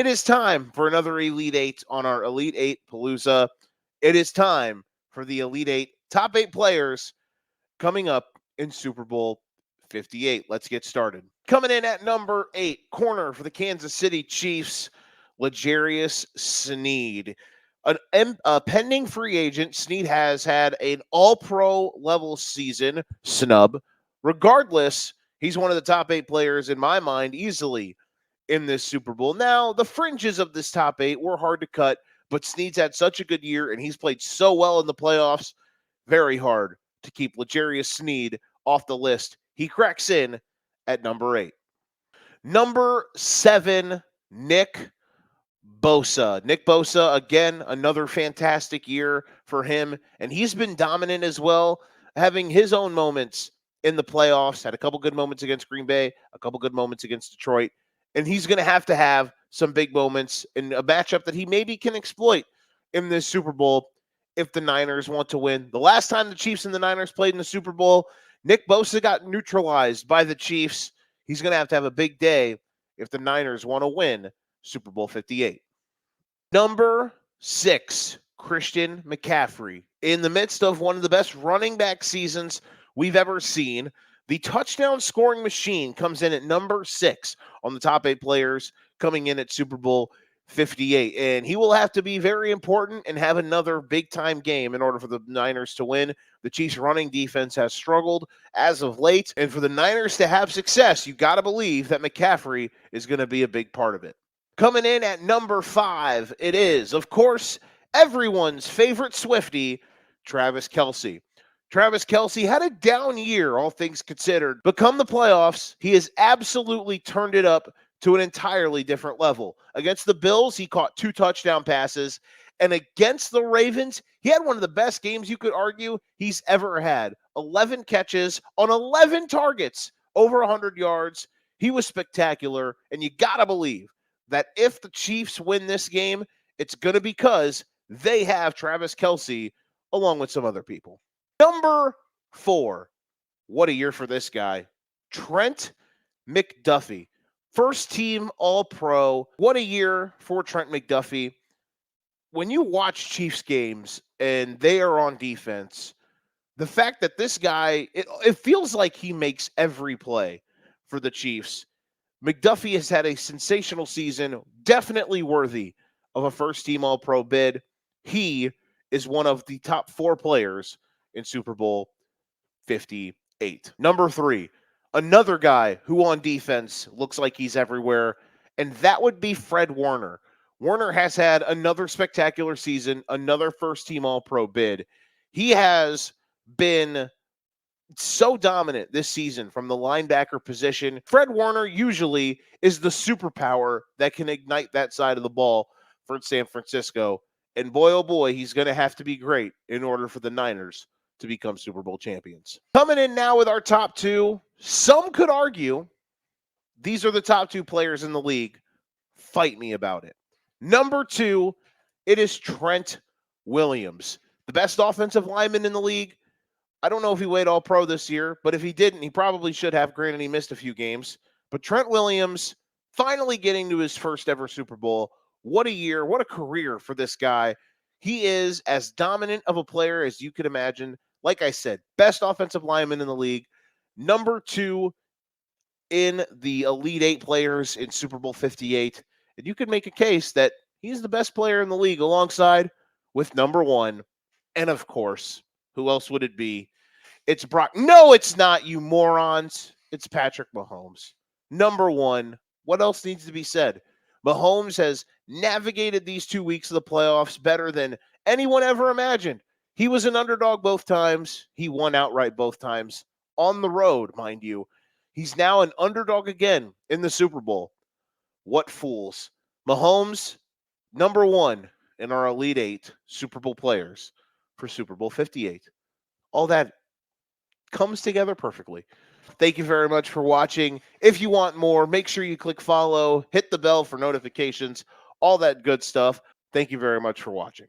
It is time for another Elite Eight on our Elite Eight Palooza. It is time for the Elite Eight top 8 players coming up in Super Bowl 58. Let's get started. Coming in at number 8, corner for the Kansas City Chiefs, L'Jarius Sneed. A pending free agent, Sneed has had an all-pro level season, snub. Regardless, he's one of the top 8 players in my mind easily in this Super Bowl. Now, the fringes of this top 8 were hard to cut, but Sneed's had such a good year and he's played so well in the playoffs. Very hard to keep L'Jarius Sneed off the list. He cracks in at number 8. Number 7, Nick Bosa. Nick Bosa, again, another fantastic year for him, and he's been dominant as well, having his own moments in the playoffs. Had a couple good moments against Green Bay, a couple good moments against Detroit, and he's going to have some big moments in a matchup that he maybe can exploit in this Super Bowl if the Niners want to win. The last time the Chiefs and the Niners played in the Super Bowl, Nick Bosa got neutralized by the Chiefs. He's going to have a big day if the Niners want to win Super Bowl 58. Number 6, Christian McCaffrey. In the midst of one of the best running back seasons we've ever seen, the touchdown scoring machine comes in at number 6 on the top 8 players coming in at Super Bowl 58. And he will have to be very important and have another big-time game in order for the Niners to win. The Chiefs' running defense has struggled as of late. And for the Niners to have success, you got to believe that McCaffrey is going to be a big part of it. Coming in at number 5, it is, of course, everyone's favorite Swiftie, Travis Kelce. Travis Kelce had a down year, all things considered, but come the playoffs, he has absolutely turned it up to an entirely different level. Against the Bills, he caught 2 touchdown passes, and against the Ravens, he had one of the best games you could argue he's ever had. 11 catches on 11 targets, over 100 yards. He was spectacular, and you got to believe that if the Chiefs win this game, it's going to be because they have Travis Kelce along with some other people. Number 4, what a year for this guy, Trent McDuffy. First team All-Pro. What a year for Trent McDuffy. When you watch Chiefs games and they are on defense, the fact that this guy, it feels like he makes every play for the Chiefs. McDuffy has had a sensational season, definitely worthy of a first-team All-Pro bid. He is one of the top 4 players in Super Bowl 58. Number 3, another guy who on defense looks like he's everywhere, and that would be Fred Warner. Warner has had another spectacular season, another first-team All-Pro bid. He has been so dominant this season from the linebacker position. Fred Warner usually is the superpower that can ignite that side of the ball for San Francisco. And boy, oh boy, he's going to have to be great in order for the Niners to become Super Bowl champions. Coming in now with our top 2, some could argue these are the top 2 players in the league. Fight me about it. Number 2, it is Trent Williams, the best offensive lineman in the league. I don't know if he weighed All-Pro this year, but if he didn't, he probably should have. Granted, he missed a few games. But Trent Williams finally getting to his first ever Super Bowl. What a year. What a career for this guy. He is as dominant of a player as you could imagine. Like I said, best offensive lineman in the league. Number 2 in the Elite 8 players in Super Bowl 58. And you could make a case that he's the best player in the league alongside with number 1. And of course, who else would it be? It's Brock. No, it's not, you morons. It's Patrick Mahomes. Number 1. What else needs to be said? Mahomes has navigated these 2 weeks of the playoffs better than anyone ever imagined. He was an underdog both times. He won outright both times. On the road, mind you. He's now an underdog again in the Super Bowl. What fools. Mahomes, number 1 in our Elite 8 Super Bowl players for Super Bowl 58. All that comes together perfectly. Thank you very much for watching. If you want more, make sure you click follow, hit the bell for notifications, all that good stuff. Thank you very much for watching.